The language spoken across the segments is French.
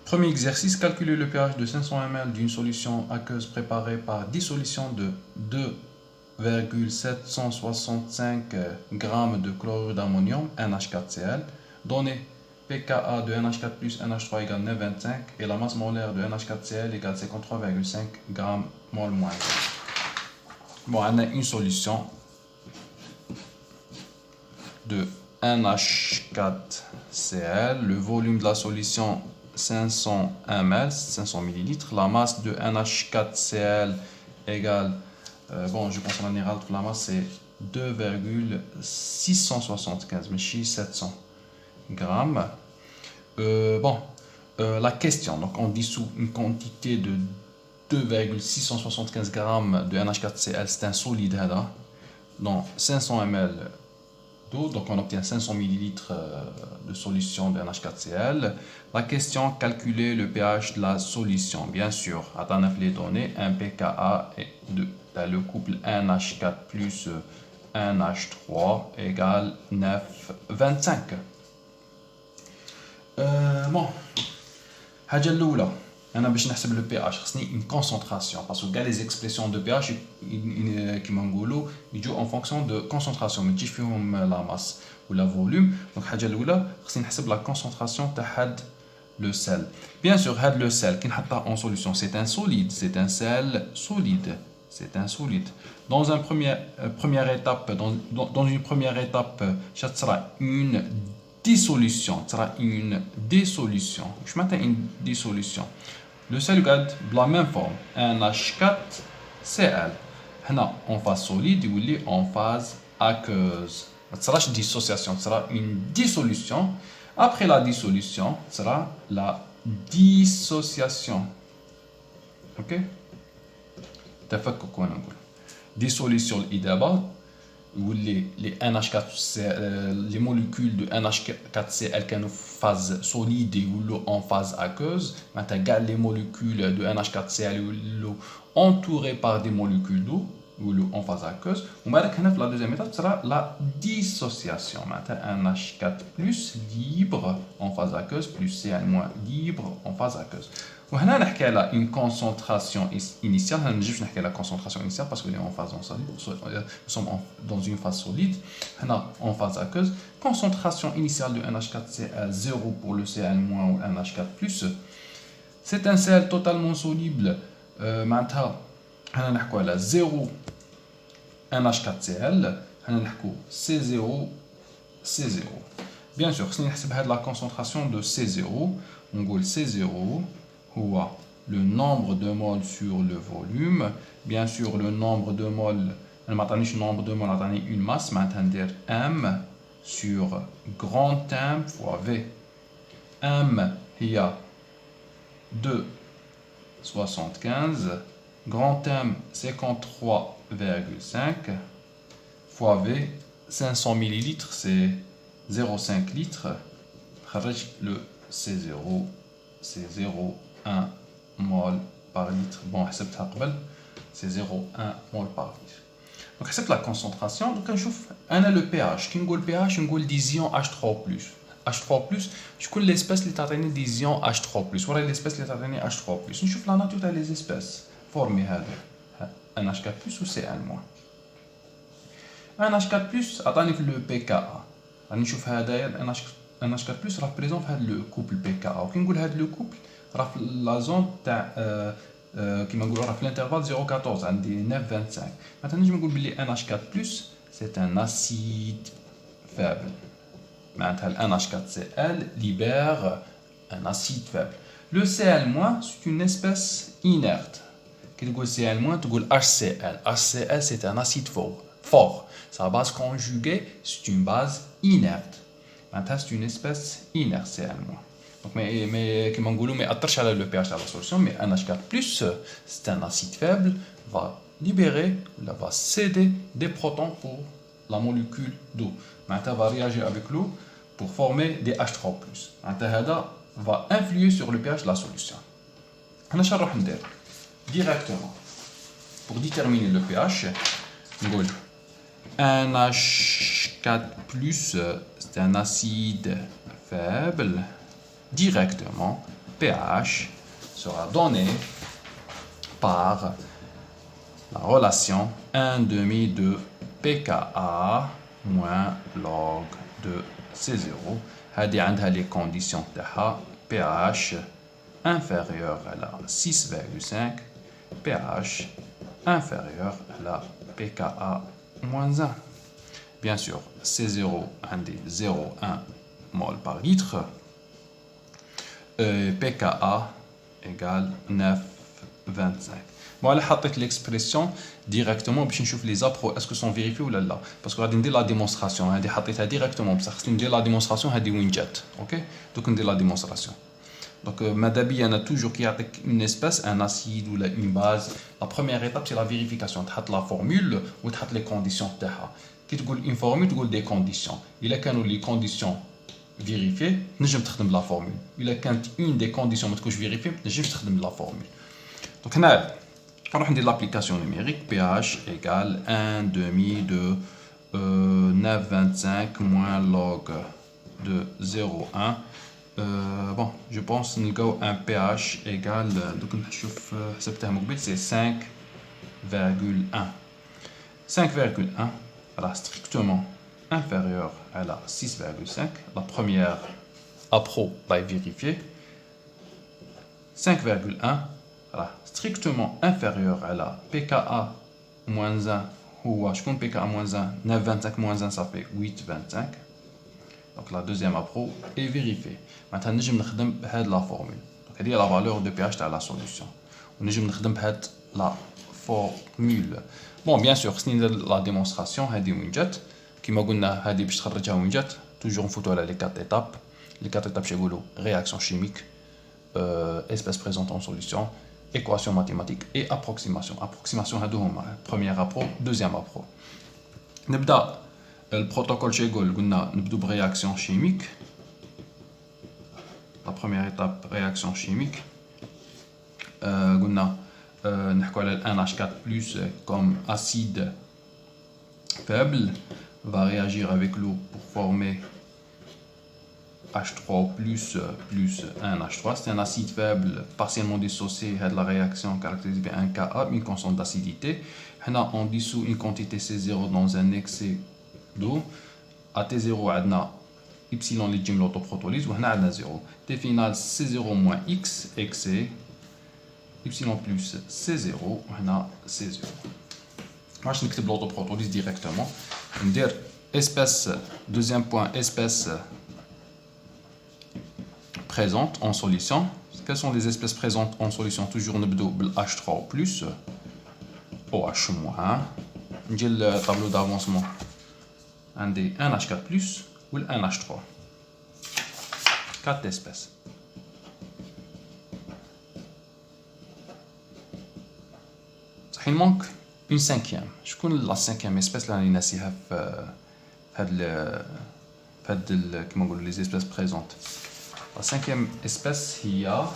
Premier exercice, calculer le pH de 500 ml d'une solution aqueuse préparée par dissolution de 2,765 g de chlorure d'ammonium, NH4Cl, donné pKa de NH4 plus NH3 égale 9,25 et la masse molaire de NH4Cl égale 53,5 g mol moins. Bon, on a une solution de NH4Cl, le volume de la solution 500 ml, 500 ml, la masse de NH4Cl égale, bon, je pense en général que la masse c'est 2,675, mais chez 700 grammes. La question, donc on dissout une quantité de 2,675 grammes de NH4Cl, c'est un solide, là, dans 500 ml d'eau, donc on obtient 500 ml de solution de NH4Cl. La question, calculer le pH de la solution. Bien sûr, à les données, un pKa et le couple NH4 plus NH3 égale 9,25. Bon, حاجة الأولى أنا باش نحسب le pH خصني une concentration parce que les expressions de pH كيما نقولوا يجوا en fonction de concentration ما تجيش فيهم la masse ou la volume. Donc الحاجة الأولى خصني نحسب la concentration تاع هاد le sel. Bien sûr هاد le sel كي نحطها en solution c'est un solide, c'est un sel solide, c'est un solide. Dans une première étape ça sera une dissolution. Ça sera une dissolution. Je m'attends une dissolution. Le sel garde la même forme. NH4Cl. Là, en phase solide, il est en phase aqueuse. Ça sera une dissociation. Ça sera une dissolution. Après la dissolution, ça sera la dissociation. Ok? Dissolution d'abord. Les les molécules de NH4Cl qui sont en phase solide ou en phase aqueuse, maintenant les molécules de NH4Cl entourées par des molécules d'eau ou en phase aqueuse. La deuxième étape sera la dissociation. Maintenant NH4 plus libre en phase aqueuse plus Cl moins libre en phase aqueuse. وهنا نحكي على une concentration initiale. هنا نجيش نحكي على concentration initiale parce qu'on est en phase solide. Nous sommes dans une phase solide. هنا en phase aqueuse. Concentration initiale de NH4Cl 0 pour le Cl- ou NH4+. C'est un sel totalement soluble. معناتها هنا نحكوا على 0 NH4Cl. هنا نحكوا C0 C0. Bien sûr, خصني نحسب هاد la concentration de C0. On نقول C0 le nombre de moles sur le volume. Bien sûr, le nombre de moles, le nombre de moles a une masse, c'est-à-dire M sur grand M fois V. M, il y a 2,75. Grand M, 53,5 fois V, 500 ml, c'est 0,5 litres. Le C0, c'est 0,1 mol par litre. Bon, c'est 0,1 mol par litre. Donc, c'est la concentration. Donc, on a le pH. Qui le pH, on a l'ion H3+. H3+, je connais l'espèce qui a des ions H3+. Voilà l'espèce qui a des H3+. On a la nature des espèces formées. NH4+, ou Cl-. NH4+, a le pKa. On NH4+, représente le couple pKa. Qui le couple, la zone qui m'a l'intervalle 0,14 à 9,25. Maintenant, je me dis que NH4+, c'est un acide faible. Maintenant, NH4Cl libère un acide faible. Le Cl-, c'est une espèce inerte. Quand tu dis Cl-, tu dis HCl. HCl, c'est un acide fort. Sa base conjuguée, c'est une base inerte. Maintenant, c'est une espèce inerte, Cl-. Donc, mais comme on dit, mais attention à le pH de la solution, mais NH4+, c'est un acide faible, va libérer, va céder des protons pour la molécule d'eau. Maintenant, va réagir avec l'eau pour former des H3+. Maintenant, va influer sur le pH de la solution. On va directement, pour déterminer le pH, on dit NH4+, c'est un acide faible. Directement, pH sera donné par la relation 1 demi de pKa moins log de C0. هذه عندها les conditions تاعها pH inférieur à la 6,5, pH inférieur à la pKa moins 1. Bien sûr, C0 عندي 0,1 mol par litre. pKa égale 9,25. Bon, là, j'ai l'expression directement باش نشوف les appros est-ce que sont vérifiés ou là parce que غادي ندير la démonstration هذه حطيتها directement بصح خصني ندير la démonstration هذه وين جات اوكي دوك ندير la démonstration. Donc ماذا بيا انا toujours كي يعطيك une espèce un acide ou une base la première étape c'est la vérification تحط la formule وتحط les conditions تاعها كي تقول une formule تقول des conditions الا كانوا les conditions vérifiées نجم تخدم la formule الا كانت une des conditions ما تكونش vérifiée ما تنجمش تخدم la formule. Donc هنا نروح ندير l'application numérique pH égale 1 demi de 9,25 moins log de 0,1. Bon, je pense que un pH égale, donc c'est 5,1. 5,1, voilà, strictement inférieur à la 6,5. La première appro va vérifier. 5,1, voilà, strictement inférieur à la pKa moins 1. Ou je compte pKa moins 1, 9,25 moins 1, ça fait 8,25. Donc la deuxième appro est vérifiée. Maintenant, nous allons utiliser la formule. Donc, c'est la valeur de pH de la solution. Nous allons utiliser la formule. Bon, bien sûr, c'est la démonstration. Comme on a dit, toujours en photo les 4 étapes. Les 4 étapes, c'est réaction chimique, espèce présente en solution, équation mathématique et approximation. Approximation, c'est première appro, deuxième appro. Le protocole chez Gaulle, on a une réaction chimique. La première étape, réaction chimique. On a un NH4+ comme acide faible va réagir avec l'eau pour former H3 plus un H3. C'est un acide faible partiellement dissocié. La réaction caractérisée par un Ka, une constante d'acidité. On dissout une quantité C0 dans un excès d'eau. À T0 on a epsilon اللي تجي من l'autoprotolyse وهنا عندنا 0. T final C0 moins X excès epsilon plus C0 وهنا C0. باش نكتب l'autoprotolyse directement ندير espèce deuxième point espèce présente en solution. Quelles sont les espèces présentes en solution? Toujours نبدو بال H3 plus OH moins. نجي le tableau d'avancement عندي un H4+ ou un H3. 4 espèces. Il manque une cinquième. Je connais la cinquième espèce là, les espèces présentes. La cinquième espèce, il y a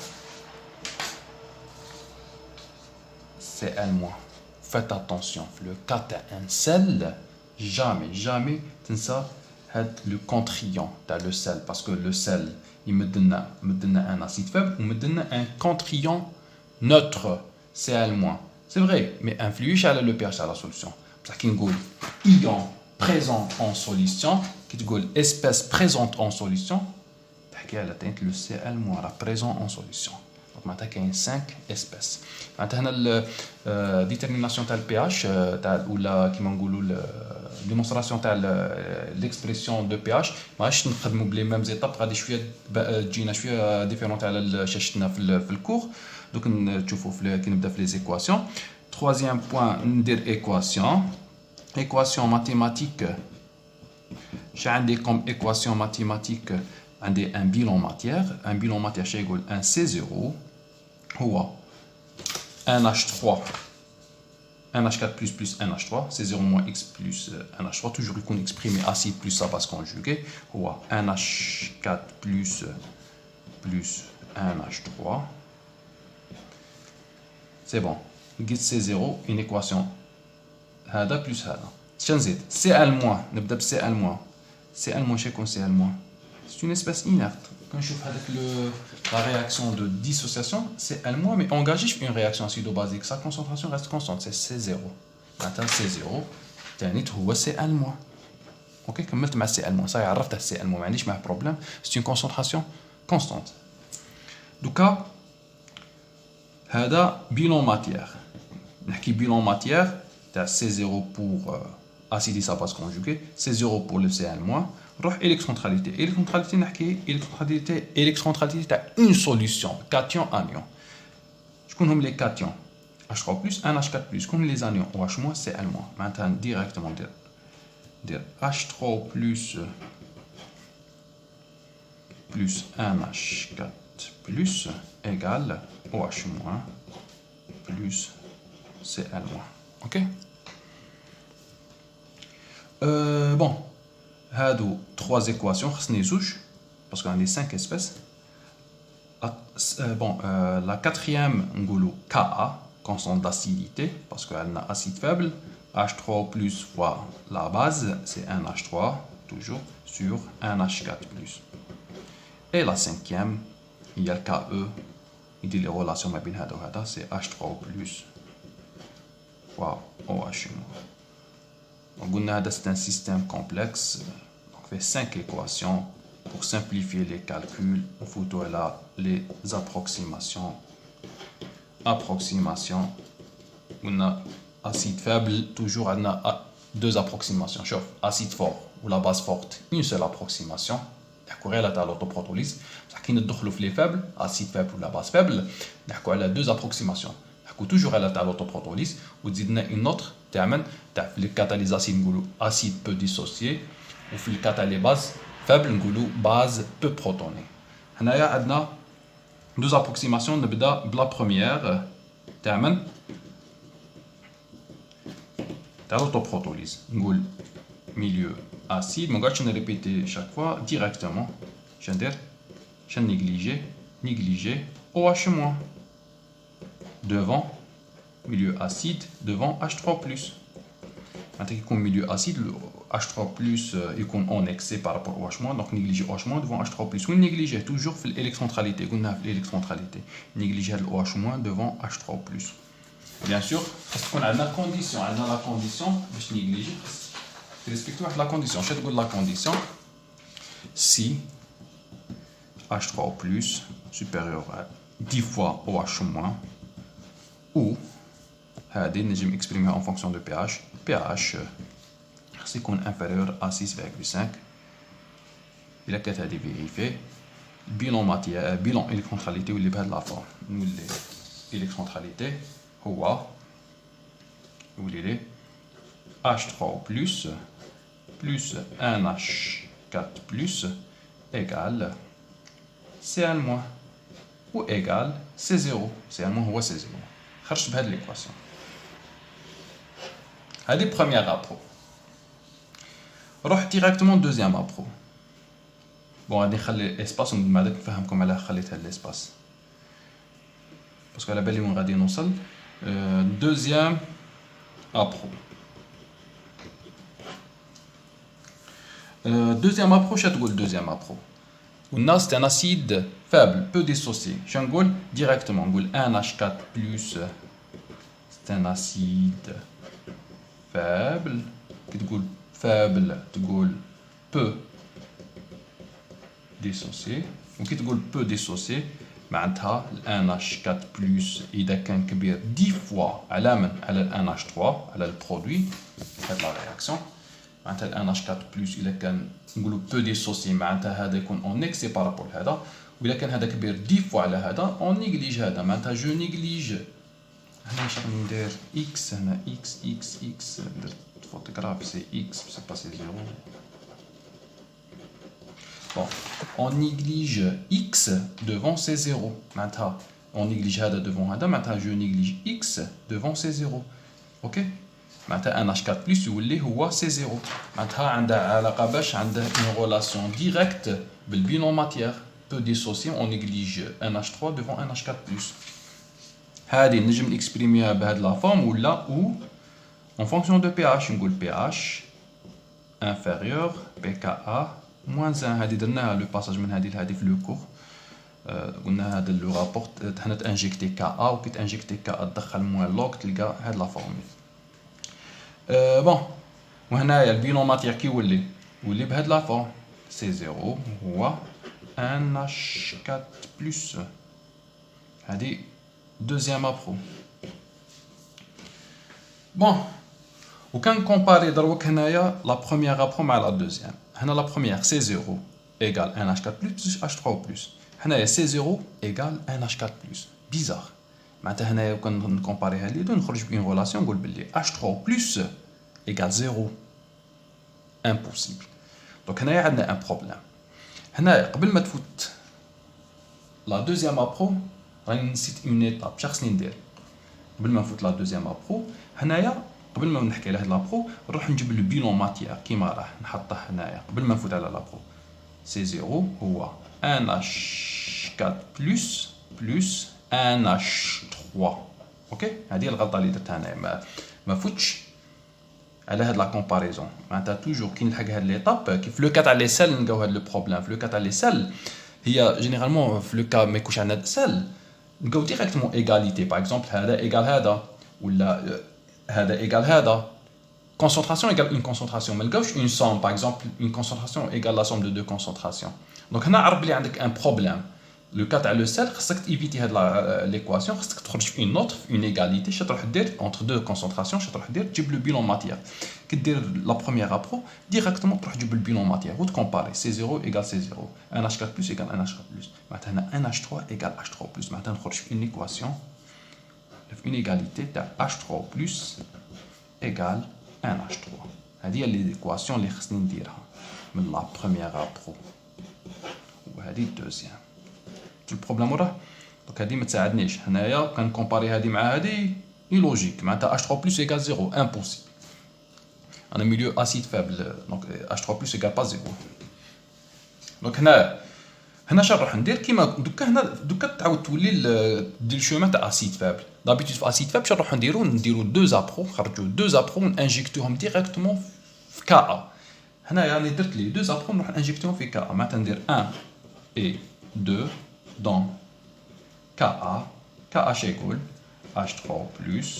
Cl-. Faites attention, le cas un sel, jamais ça le contriant le sel parce que le sel il me donne un acide faible ou me donne un contriant neutre Cl-. C'est vrai mais influe sur le pH à la solution parce qu'il y a ion présent en solution qui dit espèce présente en solution le Cl- présent en solution. Donc maintenant il y a 5 espèces. Maintenant la détermination du pH ou la démonstration de l'expression de pH ماش نخدموا بلي mêmes étapes غادي شويه تجينا شويه ديفيرونت على اللي شفتنا في الكور دوك نشوفوا كي نبدا في les équations. Troisième point ندير équation mathématique. J'ai عندي comme équation mathématique عندي un bilan matière شي يقول un C0 هو un H3 un H4 plus un H3 C0 moins X plus un H3 toujours يكون exprimé acide plus sa base conjuguée هو un H4 plus un H3. C'est bon. C0 une équation هذا plus هذا. شنزيد Cl-. نبدا ب Cl-. Cl- شكون Cl-. c'est une espèce inerte. Quand je fais avec la réaction de dissociation, c'est L-, mais engagé sur une réaction acido-basique, sa concentration reste constante, c'est C0. Maintenant, C0, c'est L-. Ok, كملت مع Cl-, ça عرفت Cl-, ما عنديش معاه problème, c'est une concentration constante. دوكا هذا bilan matière. نحكي bilan matière تاع C0 pour acide et sa base conjuguée, C0 pour le Cl-. نروح électrocentralité. Électrocentralité نحكي électrocentralité تاع une solution, cation anion. شكون هم les cations؟ H3+, 1H4+. شكون les anions؟ OH-, Cl-. معناتها directement dire H3 plus 1H4 plus égale OH- plus Cl-. Ok. Bon, هادو trois équations خصني زوج parce qu'on a 5 espèces. Bon, la quatrième نقولوا Ka, constante d'acidité, parce qu'elle a acide faible. H3 plus fois la base, c'est 1H3, toujours, sur 1H4 plus. Et la cinquième, il y a le KE, il dit les relations, c'est H3 plus fois OH-. Donc, c'est un système complexe. On fait 5 équations. Pour simplifier les calculs, on fout là les approximations. On a acide faible, toujours on a deux approximations. Chauffe, acide fort ou la base forte, une seule approximation. D'accord, elle a l'autoprotolyse. Qui ne dort les faibles, acide faible ou la base faible. D'accord, elle a deux approximations. D'accord, toujours elle a l'autoprotolyse. Ou dites une autre, termine, le catalyse acide peu dissocié, ou le catalyse base faible, base peu protonée. On a deux approximations. La première, termine. L'autoprotolyse. Milieu acide. Je vais répéter chaque fois directement. Je vais négliger OH-. Devant milieu acide, devant H3+. Maintenant, milieu acide, le H3+, est en excès par rapport au OH-, donc négliger OH- devant H3+. Ou négliger toujours l'électrocentralité. Négliger le OH- devant H3+. Bien sûr, parce qu'on a la condition, je néglige, respectons la condition. Je te la condition, si H3+ supérieur à 10 fois OH-, ou, je vais exprimer en fonction de pH, pH, c'est inférieur à 6,5. Il a qu'à vérifier. Bilan matière, bilan électrocentralité, ou les de la forme. L'électrocentralité, هو H3 plus 1H4 plus égale Cl- ou égale C0. Cl- هو C0. خرجت بهذه l'équation. هذه première appro. روح directement deuxième appro. Bon, غادي نخلي l'espace ومن بعد نفهمكم علاه خليت هذا l'espace. Parce que la belle on غادي نوصل. Deuxième appro. Deuxième approche, c'est le deuxième appro. On a c'est un acide faible, peu dissocié. Je vais directement, on 1H4+, c'est un acide faible. Qui dit faible, tu peu dissocié. Ou qui dit peu dissocié. معناتها NH4+ إذا كان كبير 10 fois على NH3 على البرودوي هاد لا رياكسيون معناتها NH4+ إذا كان نقولوا peu dissocié معناتها هذا يكون اون اكسي بارابور هذا وإذا كان هذا كبير 10 fois على هذا اون نيجليج هذا معناتها جو نيجليج هنا واش ندير اكس هنا اكس درت فوتوغراف سي اكس سي با سي زيرو. Bon, on néglige x devant C0. Maintenant, on néglige هذا devant هذا. Maintenant, je néglige x devant C0. Ok? Maintenant, NH4+ يولي هو C0. Maintenant, عندها علاقة باش عندها une relation directe بالbilan matière. Peu dissocié, on néglige NH3 devant NH4+. هذه نجم نكسبريميها بهذه لا فورم ولا ou en fonction de pH. نقول pH inférieur pKa moins 1 هذه درناها لو باساج من هذه لهذه في لو كور. قلنا هذا لو رابورت هنا تانجيكتي كا ا وكي تانجيكتي كا ا تدخل موان لوغ تلقى هاد لا فورمول. بون وهنايا البيلون ماتيير كي يولي بهاد لا فورم سي 0 هو 1 H4 بلس. هذه دوزيام ابرو. بون وكان كومباري دروك هنايا لا بروميير ابرو مع لا دوزيام. هنا لا بروميير سي 0 ايغال 1 H4 بلس H3 بلس. هنايا سي 0 ايغال 1 H4 بلس. بيزار معناتها هنايا كون نكومباري هاد لي دو نخرج بين غولاسيون نقول بلي H3 بلس ايغال 0 امبوسيبل. دونك هنايا عندنا ان بروبليم. هنايا قبل ما تفوت لا دوزيام ابرو راني نسيت اون ايطاب شا خصني ندير قبل ما نفوت لا دوزيام ابرو. هنايا قبل ما نحكي على هاد لابرو نروح نجيب لو بيلون ماتيير كيما راه نحطه هنايا قبل ما نفوت على لابرو. سي 0 هو 1 H4 بلس 1 H3. اوكي هذه الغلطه اللي درتها هنايا ما فوتش على هاد لا كومباريزون. معناتها توجور كي نلحق هاد ليطاب كيف لو كا تاع لي سيل نلقاو هاد لو بروبليم. في لو كا تاع لي سيل هي جينيرالمون في لو كا ما يكونش عندنا سيل نلقاو ديريكتومون ايغاليتي. باغ اكزومبل هذا ايغال هذا ولا هذا ايغال هذا. concentration égale une concentration. ما نلقاوش une somme par exemple une concentration égale la somme de deux concentrations. دونك هنا عرف بلي عندك ان بروبليم. لو كا تاع لو سيل خصك تيفيتي هاد ليكواسيون خصك تخرج في اون اوتر في اون ايغاليتي. شنو تروح دير اونتر دو كونسونطراسيون شنو تروح دير تجيب لو بيلون ماتيير. كي دير لا بروميير ابرو ديريكتومون تروح تجيب البيلون ماتيير وتكومباري سي 0 ايغال سي 0 1 H4 بلس ايغال 1 H4 بلس. معناتها هنا 1 H3 ايغال H3 بلس. معناتها نخرج في اون ايكواسيون في اون ايغاليتي تاع H3 بلس ايغال 1 H3. هذه هي ليكواسيون اللي خصني نديرها من لا بروميير ابرو وهذه الدوزيام. البروبليم وراه دونك هذه ما تساعدنيش. هنايا كنكومباري هذه مع هذه اي لوجيك. معناتها H3 بلس ايغال 0 امبوسيبل. انا ميليو اسيد فابل دونك H3 بلس ايغال با 0. دونك هنا شنو نروح ندير كيما دوكا تعاود تولي دير الشومان تاع اسيد فابل. دابيتود في اسيد فابل شنو نروح نديرو دو زابرو نخرجو دو زابرو ونانجيكتوهم ديريكتومون في كا. هنايا راني درت لي دو زابرو نروح انجيكتوهم في كا. معناتها ندير 1 et 2 dans Ka. Ka égale H3 plus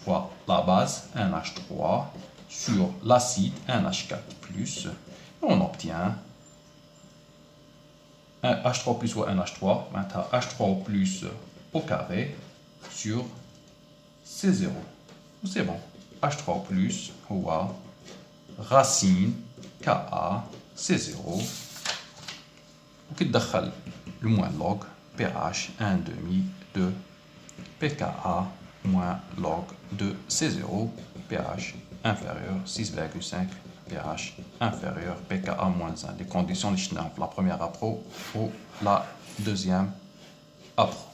fois la base 1 H3 sur l'acide 1 H4 plus. Et on obtient 1 H3 plus fois 1 H3, maintenant H3 plus au carré sur C0. C'est bon. H3 plus ou racine Ka C0. وكي تدخل الموان log pH 1 demi de pKa moins log de C0 pH inférieur 6,5 pH inférieur pKa moins 1. Les conditions de la première appro ou la deuxième appro.